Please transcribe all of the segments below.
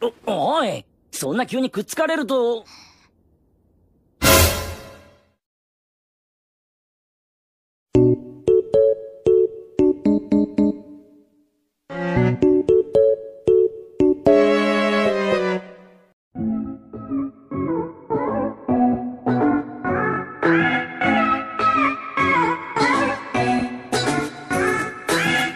おい、そんな急にくっつかれると。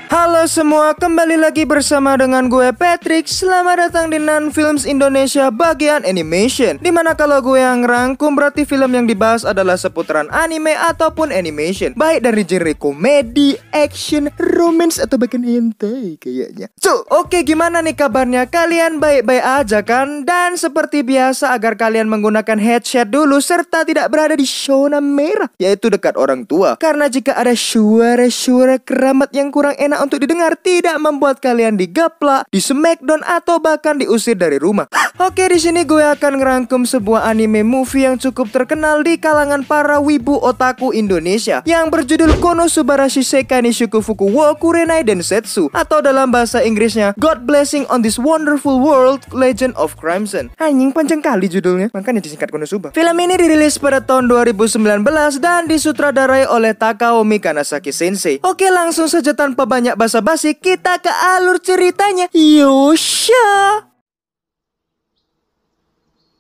Halo semua, kembali lagi bersama dengan gue Patrick. Selamat datang di Nan Films Indonesia bagian animation, dimana kalau gue yang ngerangkum berarti film yang dibahas adalah seputaran anime ataupun animation, baik dari genre komedi, action, romance, atau bahkan hentai kayaknya. So, oke, gimana nih kabarnya? Kalian baik-baik aja kan? Dan seperti biasa agar kalian menggunakan headset dulu serta tidak berada di zona merah, yaitu dekat orang tua. Karena jika ada suara-suara keramat yang kurang enak untuk didengar, tidak membuat kalian digaplak, di smackdown, atau bahkan diusir dari rumah. Oke, di sini gue akan ngerangkum sebuah anime movie yang cukup terkenal di kalangan para wibu otaku Indonesia, yang berjudul Konosubarashi Sekai ni Shukufuku wo Kurenai Densetsu, atau dalam bahasa Inggrisnya God Blessing on This Wonderful World, Legend of Crimson. Anjing, panjang kali judulnya, makanya disingkat Konosuba. Film ini dirilis pada tahun 2019 dan disutradarai oleh Takaomi Kanazaki Sensei. Oke, langsung saja tanpa banyak basa-basi, kita ke alur ceritanya. Yosha.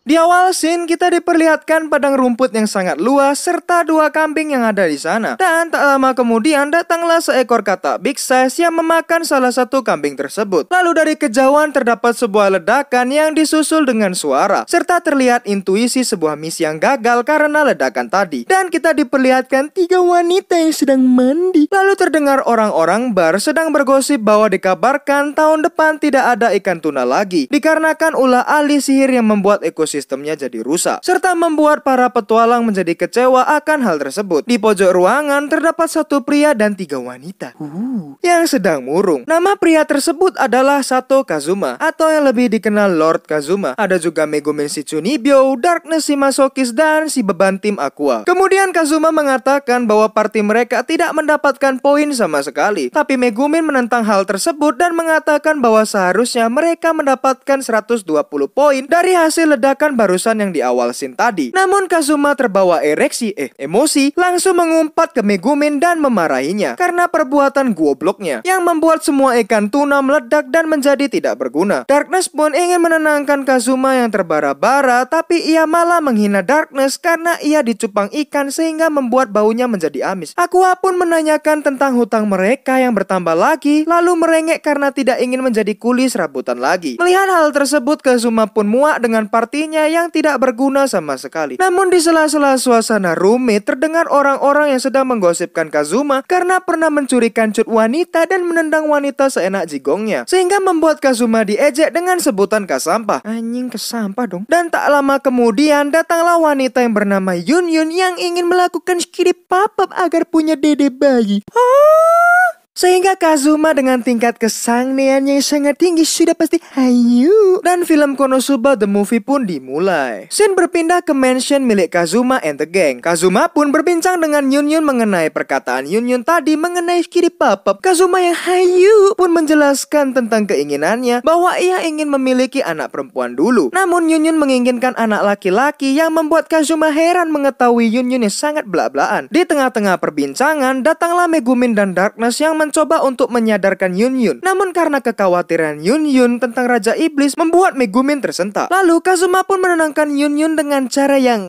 Di awal scene kita diperlihatkan padang rumput yang sangat luas serta dua kambing yang ada di sana. Dan tak lama kemudian datanglah seekor katak big size yang memakan salah satu kambing tersebut. Lalu dari kejauhan terdapat sebuah ledakan yang disusul dengan suara, serta terlihat intuisi sebuah misi yang gagal karena ledakan tadi. Dan kita diperlihatkan 3 wanita yang sedang mandi. Lalu terdengar orang-orang bar sedang bergosip bahwa dikabarkan tahun depan tidak ada ikan tuna lagi, dikarenakan ulah ahli sihir yang membuat ekosistemnya jadi rusak, serta membuat para petualang menjadi kecewa akan hal tersebut. Di pojok ruangan terdapat satu pria dan 3 wanita yang sedang murung. Nama pria tersebut adalah Sato Kazuma, atau yang lebih dikenal Lord Kazuma. Ada juga Megumin Shichunibyo, Darkness si Masokis, dan si beban tim Aqua. Kemudian Kazuma mengatakan bahwa party mereka tidak mendapatkan poin sama sekali, tapi Megumin menentang hal tersebut dan mengatakan bahwa seharusnya mereka mendapatkan 120 poin dari hasil ledakan barusan yang di awal scene tadi. Namun Kazuma terbawa emosi, langsung mengumpat ke Megumin dan memarahinya karena perbuatan gobloknya yang membuat semua ikan tuna meledak dan menjadi tidak berguna. Darkness pun ingin menenangkan Kazuma yang terbara-bara, tapi ia malah menghina Darkness karena ia dicupang ikan sehingga membuat baunya menjadi amis. Aqua pun menanyakan tentang hutang mereka yang bertambah lagi, lalu merengek karena tidak ingin menjadi kuli serabutan lagi. Melihat hal tersebut, Kazuma pun muak dengan partinya yang tidak berguna sama sekali. Namun di sela-sela suasana rumit terdengar orang-orang yang sedang menggosipkan Kazuma karena pernah mencuri kancut wanita dan menendang wanita seenak jigongnya, sehingga membuat Kazuma diejek dengan sebutan kasampah. Anjing, kesampah dong. Dan tak lama kemudian datanglah wanita yang bernama Yun Yun yang ingin melakukan skiri pop-up agar punya dede bayi. Sehingga Kazuma dengan tingkat kesangniannya yang sangat tinggi sudah pasti hayu. Dan film Konosuba The Movie pun dimulai. Scene berpindah ke mansion milik Kazuma and the gang. Kazuma pun berbincang dengan Yun Yun mengenai perkataan Yun Yun tadi mengenai skiri pop-up. Kazuma yang hayu pun menjelaskan tentang keinginannya bahwa ia ingin memiliki anak perempuan dulu. Namun Yun Yun menginginkan anak laki-laki, yang membuat Kazuma heran mengetahui Yun Yun yang sangat belak-belakan. Di tengah-tengah perbincangan datanglah Megumin dan Darkness yang mencoba untuk menyadarkan Yun Yun. Namun karena kekhawatiran Yun Yun tentang Raja Iblis membuat Megumin tersentak. Lalu Kazuma pun menenangkan Yun Yun dengan cara yang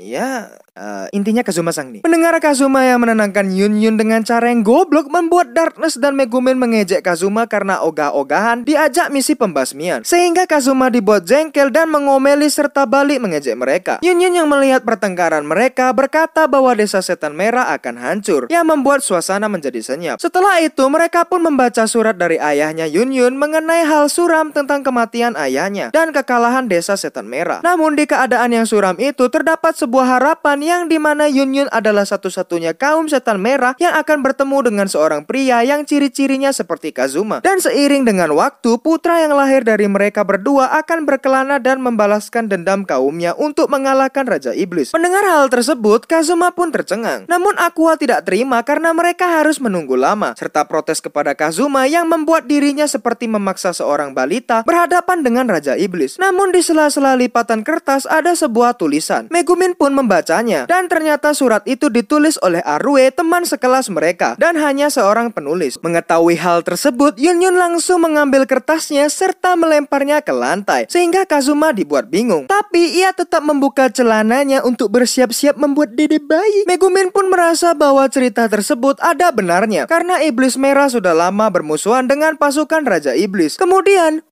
intinya Kazuma sang nih. Mendengar Kazuma yang menenangkan Yun Yun dengan cara yang goblok membuat Darkness dan Megumin mengejek Kazuma karena ogah-ogahan diajak misi pembasmian, sehingga Kazuma dibuat jengkel dan mengomeli serta balik mengejek mereka. Yun Yun yang melihat pertengkaran mereka berkata bahwa desa setan merah akan hancur, yang membuat suasana menjadi senyap. Setelah itu mereka pun membaca surat dari ayahnya Yun Yun mengenai hal suram tentang kematian ayahnya dan kekalahan desa setan merah. Namun di keadaan yang suram itu terdapat sebuah harapan yang dimana Yun Yun adalah satu-satunya kaum setan merah yang akan bertemu dengan seorang pria yang ciri-cirinya seperti Kazuma. Dan seiring dengan waktu, putra yang lahir dari mereka berdua akan berkelana dan membalaskan dendam kaumnya untuk mengalahkan Raja Iblis. Mendengar hal tersebut, Kazuma pun tercengang. Namun Aqua tidak terima karena mereka harus menunggu lama, serta protes protes kepada Kazuma yang membuat dirinya seperti memaksa seorang balita berhadapan dengan Raja Iblis. Namun di sela-sela lipatan kertas ada sebuah tulisan. Megumin pun membacanya dan ternyata surat itu ditulis oleh Arue, teman sekelas mereka, dan hanya seorang penulis. Mengetahui hal tersebut, Yunyun langsung mengambil kertasnya serta melemparnya ke lantai sehingga Kazuma dibuat bingung. Tapi ia tetap membuka celananya untuk bersiap-siap membuat dede bayi. Megumin pun merasa bahwa cerita tersebut ada benarnya karena Iblis Merah sudah lama bermusuhan dengan pasukan Raja Iblis. Kemudian,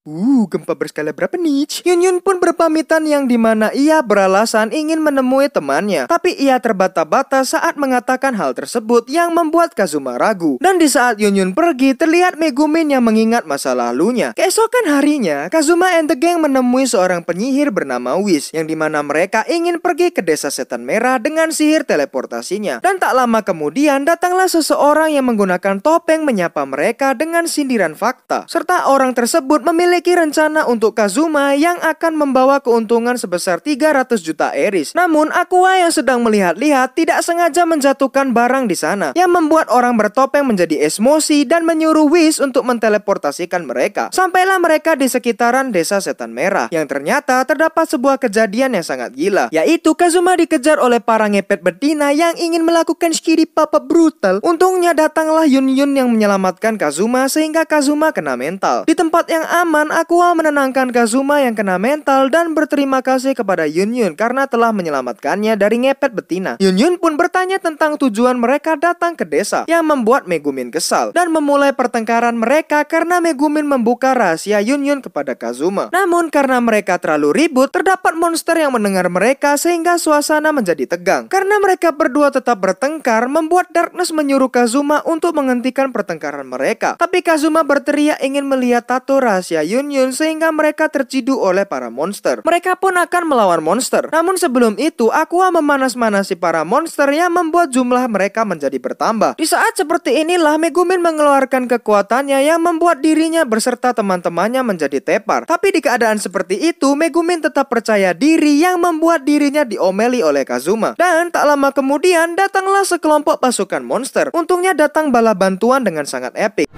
gempa berskala berapa nih? Yunyun pun berpamitan yang dimana ia beralasan ingin menemui temannya. Tapi ia terbata-bata saat mengatakan hal tersebut yang membuat Kazuma ragu. Dan di saat Yunyun pergi, terlihat Megumin yang mengingat masa lalunya. Keesokan harinya, Kazuma and the gang menemui seorang penyihir bernama Whis, yang dimana mereka ingin pergi ke desa setan merah dengan sihir teleportasinya. Dan tak lama kemudian, datanglah seseorang yang menggunakan topeng menyapa mereka dengan sindiran fakta. Serta orang tersebut memiliki rencana untuk Kazuma yang akan membawa keuntungan sebesar 300 juta eris. Namun, Aqua yang sedang melihat-lihat tidak sengaja menjatuhkan barang di sana, yang membuat orang bertopeng menjadi emosi dan menyuruh Whis untuk menteleportasikan mereka. Sampailah mereka di sekitaran desa setan merah, yang ternyata terdapat sebuah kejadian yang sangat gila, yaitu Kazuma dikejar oleh para ngepet betina yang ingin melakukan skiri papa brutal. Untungnya datanglah Yunyun yang menyelamatkan Kazuma sehingga Kazuma kena mental. Di tempat yang aman, Aqua menenangkan Kazuma yang kena mental dan berterima kasih kepada Yunyun karena telah menyelamatkannya dari ngepet betina. Yunyun pun bertanya tentang tujuan mereka datang ke desa, yang membuat Megumin kesal dan memulai pertengkaran mereka karena Megumin membuka rahasia Yunyun kepada Kazuma. Namun karena mereka terlalu ribut, terdapat monster yang mendengar mereka sehingga suasana menjadi tegang. Karena mereka berdua tetap bertengkar, membuat Darkness menyuruh Kazuma untuk menghentikan pertengkaran mereka. Tapi Kazuma berteriak ingin melihat tato rahasia Yunyun sehingga mereka terciduk oleh para monster. Mereka pun akan melawan monster. Namun sebelum itu, Aqua memanas-manasi para monster yang membuat jumlah mereka menjadi bertambah. Di saat seperti inilah Megumin mengeluarkan kekuatannya yang membuat dirinya berserta teman-temannya menjadi tepar. Tapi di keadaan seperti itu, Megumin tetap percaya diri yang membuat dirinya diomeli oleh Kazuma. Dan tak lama kemudian datanglah sekelompok pasukan monster. Untungnya datang bala bantuan dengan sangat epik.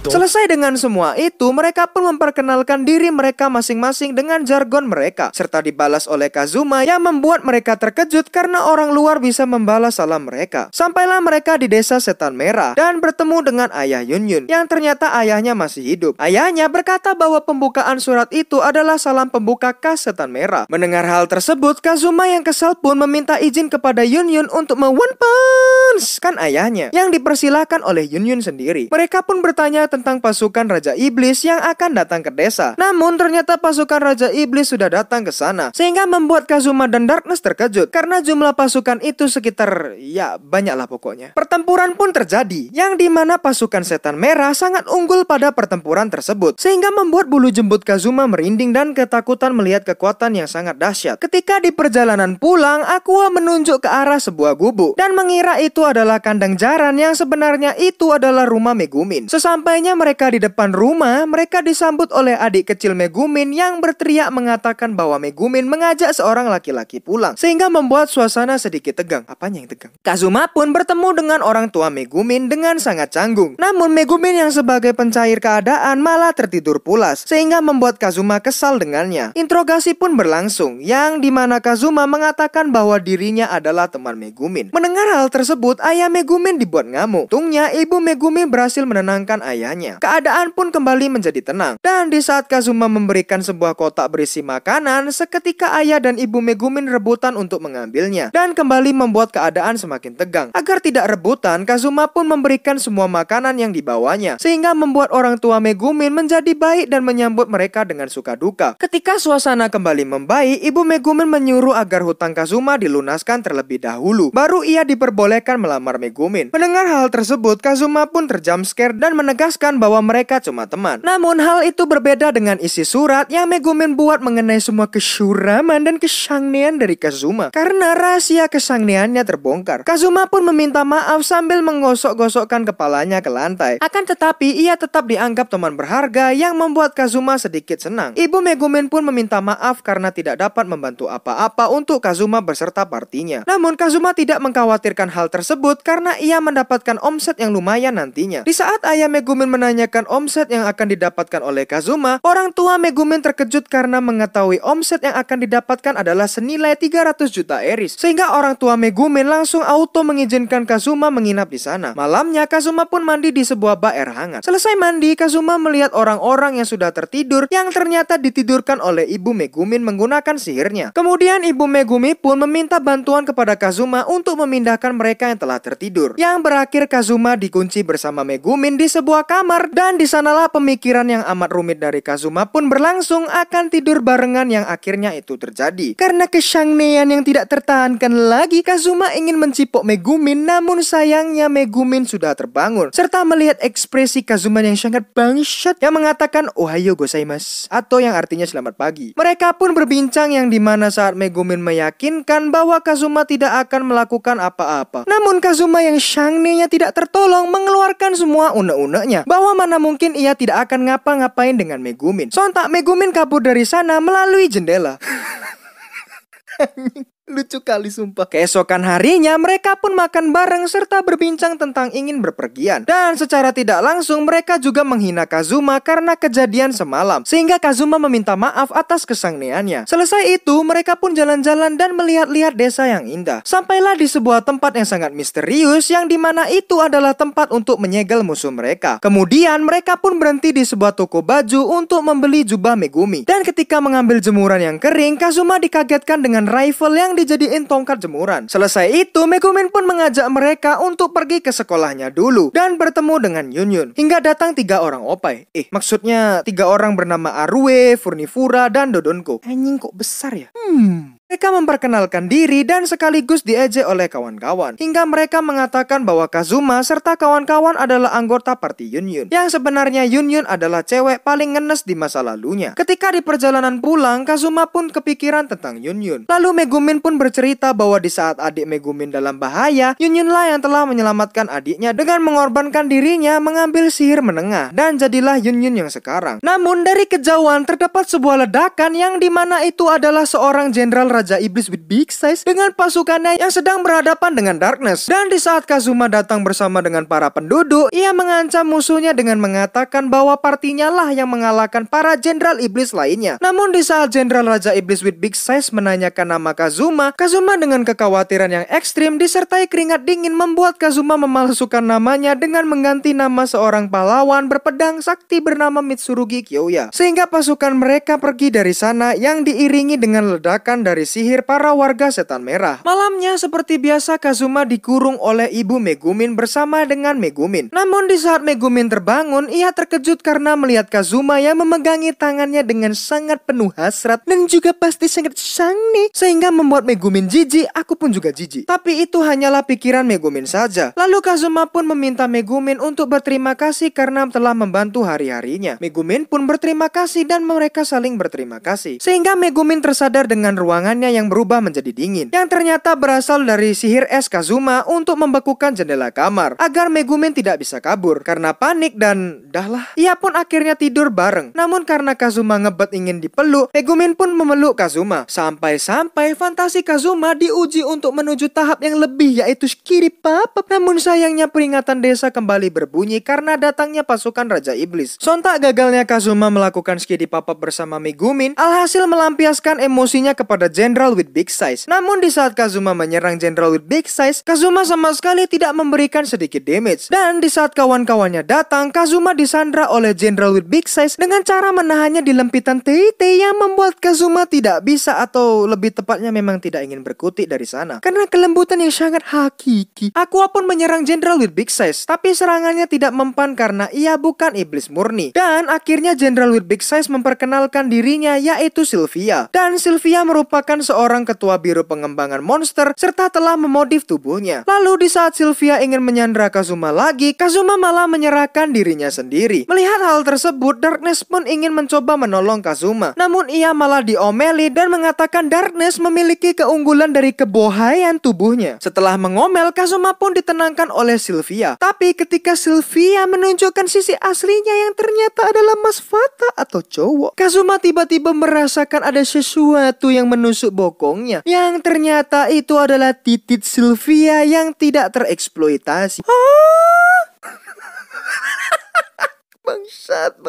Selesai dengan semua itu, mereka pun memperkenalkan diri mereka masing-masing dengan jargon mereka, serta dibalas oleh Kazuma yang membuat mereka terkejut karena orang luar bisa membalas salam mereka. Sampailah mereka di desa setan merah dan bertemu dengan ayah Yunyun, yang ternyata ayahnya masih hidup. Ayahnya berkata bahwa pembukaan surat itu adalah salam pembuka khas setan merah. Mendengar hal tersebut, Kazuma yang kesal pun meminta izin kepada Yunyun untuk me-one punch kan ayahnya, yang dipersilahkan oleh Yunyun sendiri. Mereka pun bertanya tentang pasukan Raja Iblis yang akan datang ke desa. Namun ternyata pasukan Raja Iblis sudah datang ke sana, sehingga membuat Kazuma dan Darkness terkejut karena jumlah pasukan itu sekitar banyaklah pokoknya. Pertempuran pun terjadi, yang dimana pasukan setan merah sangat unggul pada pertempuran tersebut, sehingga membuat bulu jembut Kazuma merinding dan ketakutan melihat kekuatan yang sangat dahsyat. Ketika di perjalanan pulang, Aqua menunjuk ke arah sebuah gubuk dan mengira itu adalah kandang jaran yang sebenarnya itu adalah rumah Megumin. Sesampainya mereka di depan rumah, mereka disambut oleh adik kecil Megumin yang berteriak mengatakan bahwa Megumin mengajak seorang laki-laki pulang, sehingga membuat suasana sedikit tegang. Apanya yang tegang? Kazuma pun bertemu dengan orang tua Megumin dengan sangat canggung. Namun Megumin yang sebagai pencair keadaan malah tertidur pulas, sehingga membuat Kazuma kesal dengannya. Interogasi pun berlangsung, yang dimana Kazuma mengatakan bahwa dirinya adalah teman Megumin. Mendengar hal tersebut, ayah Megumin dibuat ngamuk. Untungnya ibu Megumin berhasil menenangkan ayahnya. Keadaan pun kembali menjadi tenang. Dan di saat Kazuma memberikan sebuah kotak berisi makanan, seketika ayah dan ibu Megumin rebutan untuk mengambilnya, dan kembali membuat keadaan semakin tegang. Agar tidak rebutan, Kazuma pun memberikan semua makanan yang dibawanya, sehingga membuat orang tua Megumin menjadi baik dan menyambut mereka dengan suka duka. Ketika suasana kembali membaik, ibu Megumin menyuruh agar hutang Kazuma dilunaskan terlebih dahulu, baru ia diperbolehkan melamar Megumin. Mendengar hal tersebut, Kazuma pun terjumpscare dan menegaskan bahwa mereka cuma teman. Namun hal itu berbeda dengan isi surat yang Megumin buat mengenai semua kesuraman dan kesangnian dari Kazuma. Karena rahasia kesangniannya terbongkar, Kazuma pun meminta maaf sambil menggosok-gosokkan kepalanya ke lantai. Akan tetapi ia tetap dianggap teman berharga yang membuat Kazuma sedikit senang. Ibu Megumin pun meminta maaf karena tidak dapat membantu apa-apa untuk Kazuma beserta partinya. Namun Kazuma tidak mengkhawatirkan hal tersebut karena ia mendapatkan omset yang lumayan nantinya. Di saat ayah Megumin menanyakan omset yang akan didapatkan oleh Kazuma, orang tua Megumin terkejut karena mengetahui omset yang akan didapatkan adalah senilai 300 juta eris. Sehingga orang tua Megumin langsung auto mengizinkan Kazuma menginap di sana. Malamnya Kazuma pun mandi di sebuah air hangat. Selesai mandi, Kazuma melihat orang-orang yang sudah tertidur yang ternyata ditidurkan oleh ibu Megumin menggunakan sihirnya. Kemudian ibu Megumi pun meminta bantuan kepada Kazuma untuk memindahkan mereka yang telah tertidur. Yang berakhir Kazuma dikunci bersama Megumin di sebuah kamar dan di sanalah pemikiran yang amat rumit dari Kazuma pun berlangsung akan tidur barengan yang akhirnya itu terjadi. Karena kesangnian yang tidak tertahankan lagi, Kazuma ingin mencipok Megumin, namun sayangnya Megumin sudah terbangun serta melihat ekspresi Kazuma yang sangat bangsat yang mengatakan Ohayo gozaimasu atau yang artinya selamat pagi. Mereka pun berbincang yang dimana saat Megumin meyakinkan bahwa Kazuma tidak akan melakukan apa-apa. Namun Kazuma yang shangninya tidak tertolong mengeluarkan semua unek-uneknya bahwa mana mungkin ia tidak akan ngapa-ngapain dengan Megumin. Sontak Megumin kabur dari sana melalui jendela. Lucu kali sumpah. Keesokan harinya mereka pun makan bareng serta berbincang tentang ingin berpergian. Dan secara tidak langsung mereka juga menghina Kazuma karena kejadian semalam, sehingga Kazuma meminta maaf atas kesangniannya. Selesai itu mereka pun jalan-jalan dan melihat-lihat desa yang indah. Sampailah di sebuah tempat yang sangat misterius yang dimana itu adalah tempat untuk menyegel musuh mereka. Kemudian mereka pun berhenti di sebuah toko baju untuk membeli jubah Megumi. Dan ketika mengambil jemuran yang kering, Kazuma dikagetkan dengan rifle yang dijadiin tongkat jemuran. Selesai itu, Megumin pun mengajak mereka untuk pergi ke sekolahnya dulu dan bertemu dengan Yunyun. Hingga datang 3 orang opai. Maksudnya 3 orang bernama Arue, Furnifura, dan Dodonko. Anjing kok besar ya? Mereka memperkenalkan diri dan sekaligus diejek oleh kawan-kawan. Hingga mereka mengatakan bahwa Kazuma serta kawan-kawan adalah anggota party Yunyun. Yang sebenarnya Yunyun adalah cewek paling ngenes di masa lalunya. Ketika di perjalanan pulang, Kazuma pun kepikiran tentang Yunyun. Lalu Megumin pun bercerita bahwa di saat adik Megumin dalam bahaya, Yunyunlah yang telah menyelamatkan adiknya dengan mengorbankan dirinya mengambil sihir menengah. Dan jadilah Yunyun yang sekarang. Namun dari kejauhan terdapat sebuah ledakan yang dimana itu adalah seorang jenderal Raja Iblis with big size dengan pasukannya yang sedang berhadapan dengan Darkness. Dan di saat Kazuma datang bersama dengan para penduduk, ia mengancam musuhnya dengan mengatakan bahwa partinya lah yang mengalahkan para jenderal iblis lainnya. Namun di saat jenderal Raja Iblis with big size menanyakan nama Kazuma, Kazuma dengan kekhawatiran yang ekstrim disertai keringat dingin membuat Kazuma memalsukan namanya dengan mengganti nama seorang pahlawan berpedang sakti bernama Mitsurugi Kyoya. Sehingga pasukan mereka pergi dari sana yang diiringi dengan ledakan dari sihir para warga setan merah. Malamnya seperti biasa Kazuma dikurung oleh ibu Megumin bersama dengan Megumin. Namun di saat Megumin terbangun, ia terkejut karena melihat Kazuma yang memegangi tangannya dengan sangat penuh hasrat dan juga pasti sangat shangni, sehingga membuat Megumin jijik. Aku pun juga jijik. Tapi itu hanyalah pikiran Megumin saja. Lalu Kazuma pun meminta Megumin untuk berterima kasih karena telah membantu hari-harinya. Megumin pun berterima kasih dan mereka saling berterima kasih. Sehingga Megumin tersadar dengan ruangannya yang berubah menjadi dingin, yang ternyata berasal dari sihir es Kazuma untuk membekukan jendela kamar agar Megumin tidak bisa kabur. Karena panik dan dahlah, ia pun akhirnya tidur bareng. Namun karena Kazuma ngebet ingin dipeluk, Megumin pun memeluk Kazuma. Sampai-sampai fantasi Kazuma diuji untuk menuju tahap yang lebih, yaitu Shikiri Papa. Namun sayangnya peringatan desa kembali berbunyi karena datangnya pasukan Raja Iblis. Sontak gagalnya Kazuma melakukan Shikiri Papa bersama Megumin, alhasil melampiaskan emosinya kepada General with big size. Namun di saat Kazuma menyerang General with big size, Kazuma sama sekali tidak memberikan sedikit damage. Dan di saat kawan-kawannya datang, Kazuma disandra oleh General with big size dengan cara menahannya di lempitan Tei-Tei yang membuat Kazuma tidak bisa, atau lebih tepatnya memang tidak ingin berkutik dari sana karena kelembutan yang sangat hakiki. Aqua pun menyerang General with big size, tapi serangannya tidak mempan karena ia bukan iblis murni. Dan akhirnya General with big size memperkenalkan dirinya, yaitu Sylvia. Dan Sylvia merupakan merupakan seorang ketua biro pengembangan monster serta telah memodif tubuhnya. Lalu di saat Sylvia ingin menyandra Kazuma lagi, Kazuma malah menyerahkan dirinya sendiri. Melihat hal tersebut, Darkness pun ingin mencoba menolong Kazuma. Namun ia malah diomeli dan mengatakan Darkness memiliki keunggulan dari kebohaian tubuhnya. Setelah mengomel, Kazuma pun ditenangkan oleh Sylvia. Tapi ketika Sylvia menunjukkan sisi aslinya yang ternyata adalah Mas Fata atau cowok, Kazuma tiba-tiba merasakan ada sesuatu yang menusuk bokongnya, yang ternyata itu adalah titik Sylvia yang tidak tereksploitasi. Bangsat,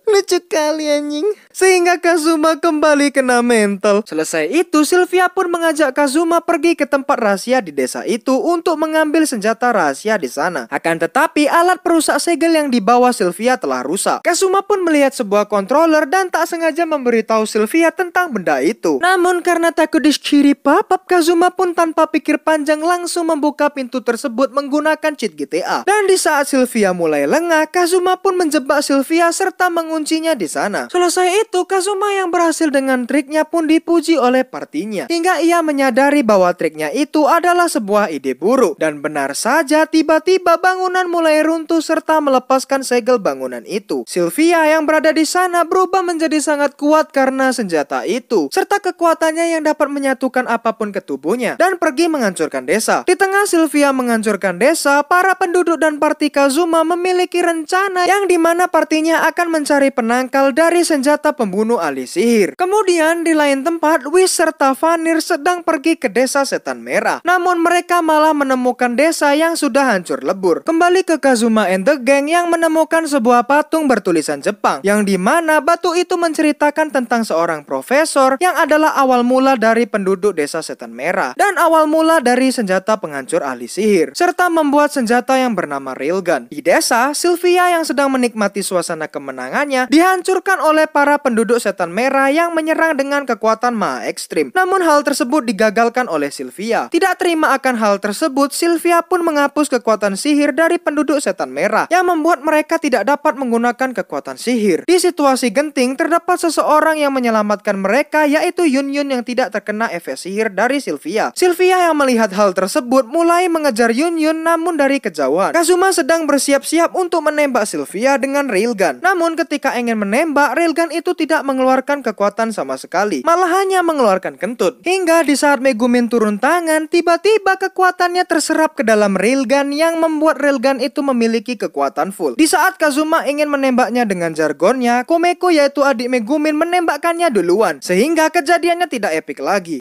lucu kali anjing. Sehingga Kazuma kembali kena mental. Selesai itu, Sylvia pun mengajak Kazuma pergi ke tempat rahasia di desa itu untuk mengambil senjata rahasia di sana. Akan tetapi, alat perusak segel yang dibawa Sylvia telah rusak. Kazuma pun melihat sebuah controller dan tak sengaja memberitahu Sylvia tentang benda itu. Namun karena takut dicuri papap, Kazuma pun tanpa pikir panjang langsung membuka pintu tersebut menggunakan cheat GTA. Dan di saat Sylvia mulai lengah, Kazuma pun menjebak Sylvia serta menguncinya di sana. Selesai itu, Kazuma yang berhasil dengan triknya pun dipuji oleh partinya. Hingga ia menyadari bahwa triknya itu adalah sebuah ide buruk. Dan benar saja, tiba-tiba bangunan mulai runtuh serta melepaskan segel bangunan itu. Sylvia yang berada di sana berubah menjadi sangat kuat karena senjata itu, serta kekuatannya yang dapat menyatukan apapun ke tubuhnya dan pergi menghancurkan desa. Di tengah Sylvia menghancurkan desa, para penduduk dan parti Kazuma memiliki rencana yang dimana partinya akan mencari penangkal dari senjata pembunuh ahli sihir. Kemudian di lain tempat, Whis serta Vanir sedang pergi ke desa setan merah. Namun mereka malah menemukan desa yang sudah hancur lebur. Kembali ke Kazuma and the Gang yang menemukan sebuah patung bertulisan Jepang, yang dimana batu itu menceritakan tentang seorang profesor yang adalah awal mula dari penduduk desa setan merah dan awal mula dari senjata penghancur ahli sihir, serta membuat senjata yang bernama Railgun. Di desa, Sylvia yang sedang menikmati suasana kemenangannya dihancurkan oleh para penduduk setan merah yang menyerang dengan kekuatan maha ekstrim. Namun hal tersebut digagalkan oleh Sylvia. Tidak terima akan hal tersebut, Sylvia pun menghapus kekuatan sihir dari penduduk setan merah yang membuat mereka tidak dapat menggunakan kekuatan sihir. Di situasi genting, terdapat seseorang yang menyelamatkan mereka, yaitu Yun yang tidak terkena efek sihir dari Sylvia. Sylvia yang melihat hal tersebut mulai mengejar Yun namun dari kejauhan. Kazuma sedang bersiap-siap untuk menembak Sylvia dengan railgun. Namun ketika ingin menembak, railgun itu tidak mengeluarkan kekuatan sama sekali, malah hanya mengeluarkan kentut. Hingga di saat Megumin turun tangan, tiba-tiba kekuatannya terserap ke dalam railgun yang membuat railgun itu memiliki kekuatan full. Di saat Kazuma ingin menembaknya dengan jargonnya, Komeko yaitu adik Megumin menembakkannya duluan, sehingga kejadiannya tidak epik lagi.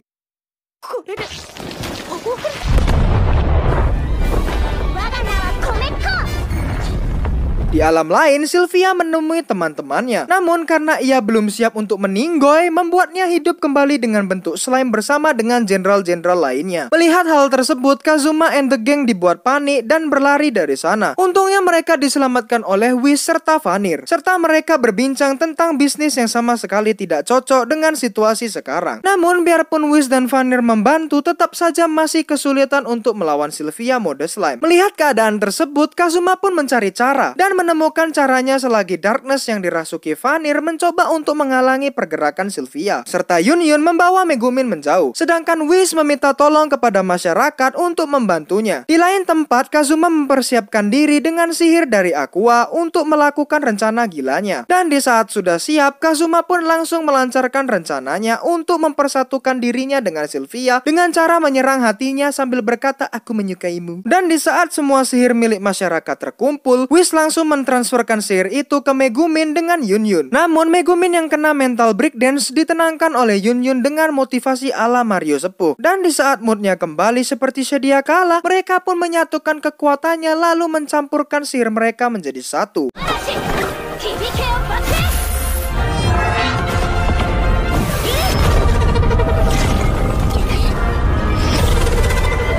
Di alam lain, Sylvia menemui teman-temannya. Namun karena ia belum siap untuk meninggoy, membuatnya hidup kembali dengan bentuk slime bersama dengan jenderal-jenderal lainnya. Melihat hal tersebut, Kazuma and the Gang dibuat panik dan berlari dari sana. Untungnya mereka diselamatkan oleh Whis serta Vanir, serta mereka berbincang tentang bisnis yang sama sekali tidak cocok dengan situasi sekarang. Namun biarpun Whis dan Vanir membantu, tetap saja masih kesulitan untuk melawan Sylvia mode slime. Melihat keadaan tersebut, Kazuma pun mencari cara dan menemukan caranya selagi Darkness yang dirasuki Vanir mencoba untuk menghalangi pergerakan Sylvia, serta Yun membawa Megumin menjauh. Sedangkan Whis meminta tolong kepada masyarakat untuk membantunya. Di lain tempat, Kazuma mempersiapkan diri dengan sihir dari Aqua untuk melakukan rencana gilanya. Dan di saat sudah siap, Kazuma pun langsung melancarkan rencananya untuk mempersatukan dirinya dengan Sylvia dengan cara menyerang hatinya sambil berkata, "Aku menyukaimu." Dan di saat semua sihir milik masyarakat terkumpul, Whis langsung mentransferkan sihir itu ke Megumin dengan Yun. Namun Megumin yang kena mental breakdance ditenangkan oleh Yun dengan motivasi ala Mario sepuh. Dan di saat moodnya kembali seperti sedia kala, mereka pun menyatukan kekuatannya lalu mencampurkan sihir mereka menjadi satu.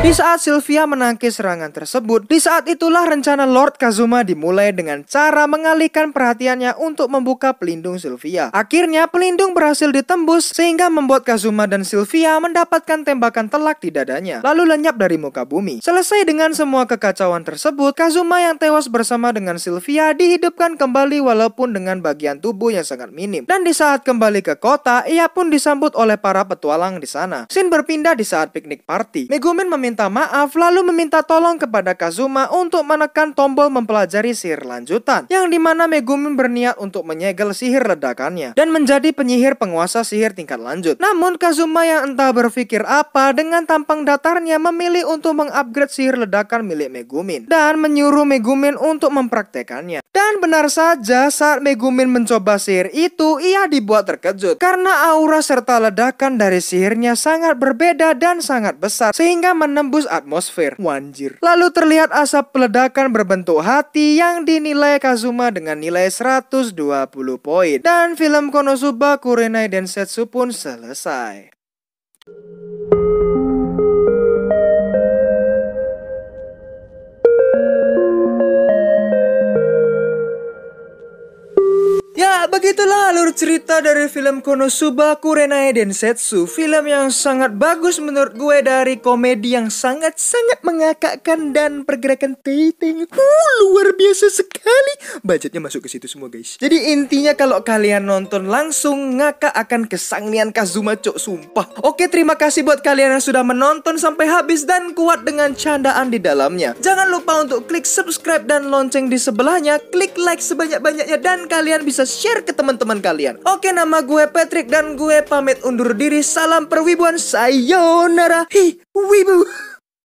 Di saat Sylvia menangkis serangan tersebut, di saat itulah rencana Lord Kazuma dimulai dengan cara mengalihkan perhatiannya untuk membuka pelindung Sylvia. Akhirnya pelindung berhasil ditembus sehingga membuat Kazuma dan Sylvia mendapatkan tembakan telak di dadanya, lalu lenyap dari muka bumi. Selesai dengan semua kekacauan tersebut, Kazuma yang tewas bersama dengan Sylvia dihidupkan kembali walaupun dengan bagian tubuh yang sangat minim. Dan di saat kembali ke kota, ia pun disambut oleh para petualang di sana. Scene berpindah di saat piknik party. Megumin meminta maaf lalu meminta tolong kepada Kazuma untuk menekan tombol mempelajari sihir lanjutan, yang dimana Megumin berniat untuk menyegel sihir ledakannya dan menjadi penyihir penguasa sihir tingkat lanjut. Namun Kazuma yang entah berpikir apa dengan tampang datarnya memilih untuk mengupgrade sihir ledakan milik Megumin dan menyuruh Megumin untuk mempraktekannya. Dan benar saja, saat Megumin mencoba sihir itu, ia dibuat terkejut karena aura serta ledakan dari sihirnya sangat berbeda dan sangat besar sehingga menembus atmosfer. Wanjir. Lalu terlihat asap peledakan berbentuk hati yang dinilai Kazuma dengan nilai 120 poin. Dan film Konosuba Kurenai Densetsu pun selesai. Ya, begitulah alur cerita dari film Konosuba Kurenai Densetsu. Film yang sangat bagus menurut gue, dari komedi yang sangat-sangat mengakakkan dan pergerakan taytay luar biasa sekali. Budgetnya masuk ke situ semua, guys. Jadi intinya kalau kalian nonton langsung ngakak akan kesangnian Kazuma, cok, sumpah. Oke, terima kasih buat kalian yang sudah menonton sampai habis dan kuat dengan candaan di dalamnya. Jangan lupa untuk klik subscribe dan lonceng di sebelahnya. Klik like sebanyak-banyaknya dan kalian bisa share ke teman-teman kalian. Oke, nama gue Patrick dan gue pamit undur diri. Salam perwibuan, sayonara. Hi, wibu.